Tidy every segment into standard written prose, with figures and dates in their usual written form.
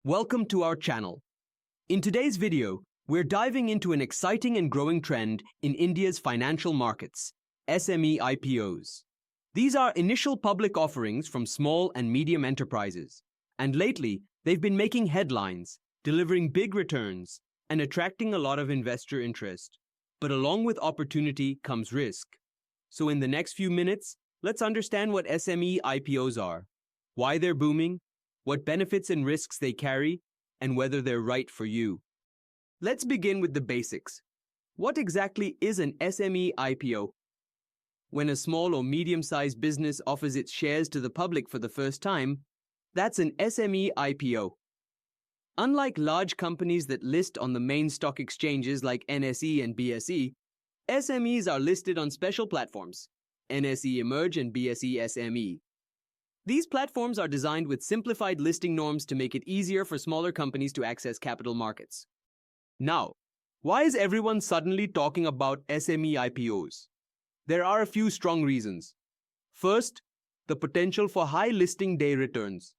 Welcome to our channel. In today's video, we're diving into an exciting and growing trend in India's financial markets, SME IPOs. These are initial public offerings from small and medium enterprises, and lately they've been making headlines, delivering big returns, and attracting a lot of investor interest. But along with opportunity comes risk. So in the next few minutes, let's understand what SME IPOs are, why they're booming, what benefits and risks they carry, and whether they're right for you. Let's begin with the basics. What exactly is an SME IPO? When a small or medium-sized business offers its shares to the public for the first time, that's an SME IPO. Unlike large companies that list on the main stock exchanges like NSE and BSE, SMEs are listed on special platforms, NSE Emerge and BSE SME. These platforms are designed with simplified listing norms to make it easier for smaller companies to access capital markets. Now, why is everyone suddenly talking about SME IPOs? There are a few strong reasons. First, the potential for high listing day returns.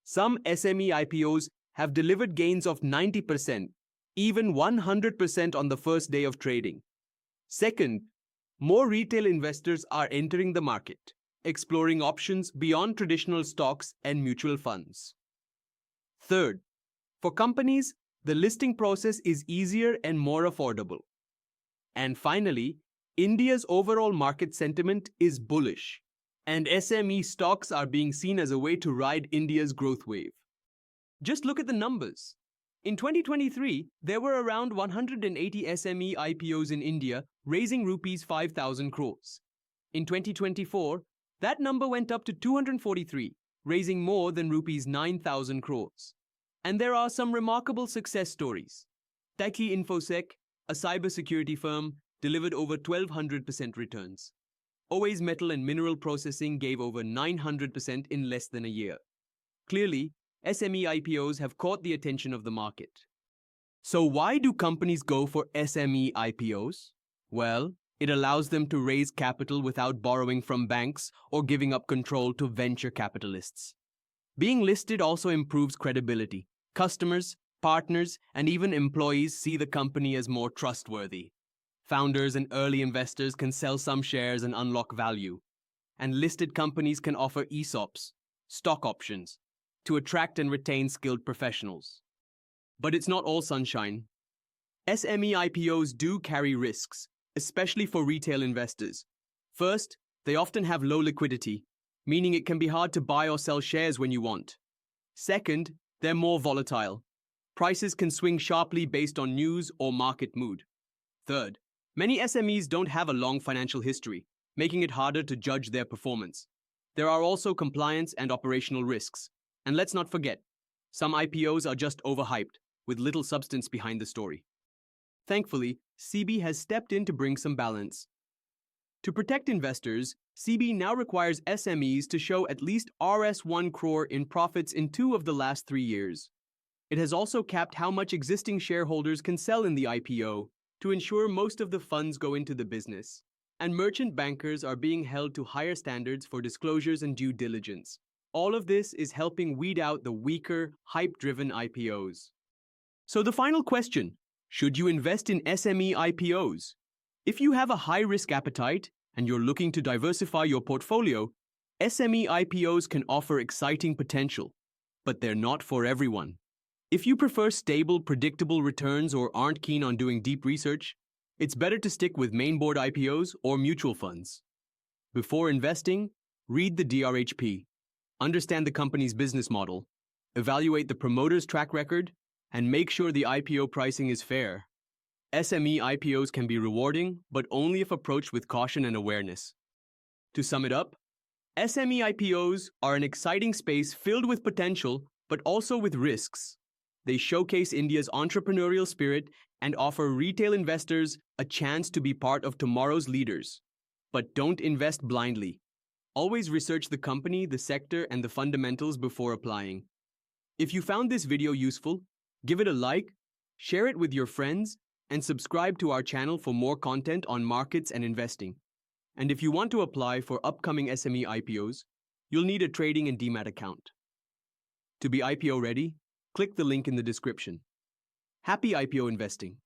Some SME IPOs have delivered gains of 90%, even 100% on the first day of trading. Second, more retail investors are entering the market, exploring options beyond traditional stocks and mutual funds. Third, for companies, the listing process is easier and more affordable. And finally, India's overall market sentiment is bullish, and SME stocks are being seen as a way to ride India's growth wave. Just look at the numbers. In 2023, there were around 180 SME IPOs in India, raising rupees 5,000 crores. In 2024, that number went up to 243, raising more than rupees 9,000 crores. And there are some remarkable success stories. Techie Infosec, a cybersecurity firm, delivered over 1,200% returns. Always Metal and Mineral Processing gave over 900% in less than a year. Clearly, SME IPOs have caught the attention of the market. So why do companies go for SME IPOs? Well, it allows them to raise capital without borrowing from banks or giving up control to venture capitalists. Being listed also improves credibility. Customers, partners, and even employees see the company as more trustworthy. Founders and early investors can sell some shares and unlock value. And listed companies can offer ESOPs, stock options, to attract and retain skilled professionals. But it's not all sunshine. SME IPOs do carry risks, especially for retail investors. First, they often have low liquidity, meaning it can be hard to buy or sell shares when you want. Second, they're more volatile. Prices can swing sharply based on news or market mood. Third, many SMEs don't have a long financial history, making it harder to judge their performance. There are also compliance and operational risks. And let's not forget, some IPOs are just overhyped, with little substance behind the story. Thankfully, SEBI has stepped in to bring some balance. To protect investors, SEBI now requires SMEs to show at least Rs 1 crore in profits in 2 of the last 3 years. It has also capped how much existing shareholders can sell in the IPO to ensure most of the funds go into the business. And merchant bankers are being held to higher standards for disclosures and due diligence. All of this is helping weed out the weaker, hype-driven IPOs. So the final question, should you invest in SME IPOs? If you have a high-risk appetite and you're looking to diversify your portfolio, SME IPOs can offer exciting potential, but they're not for everyone. If you prefer stable, predictable returns or aren't keen on doing deep research, it's better to stick with mainboard IPOs or mutual funds. Before investing, read the DRHP. Understand the company's business model, evaluate the promoter's track record, and make sure the IPO pricing is fair. SME IPOs can be rewarding, but only if approached with caution and awareness. To sum it up, SME IPOs are an exciting space filled with potential, but also with risks. They showcase India's entrepreneurial spirit and offer retail investors a chance to be part of tomorrow's leaders. But don't invest blindly. Always research the company, the sector, and the fundamentals before applying. If you found this video useful, give it a like, share it with your friends, and subscribe to our channel for more content on markets and investing. And if you want to apply for upcoming SME IPOs, you'll need a trading and Demat account. To be IPO ready, click the link in the description. Happy IPO investing!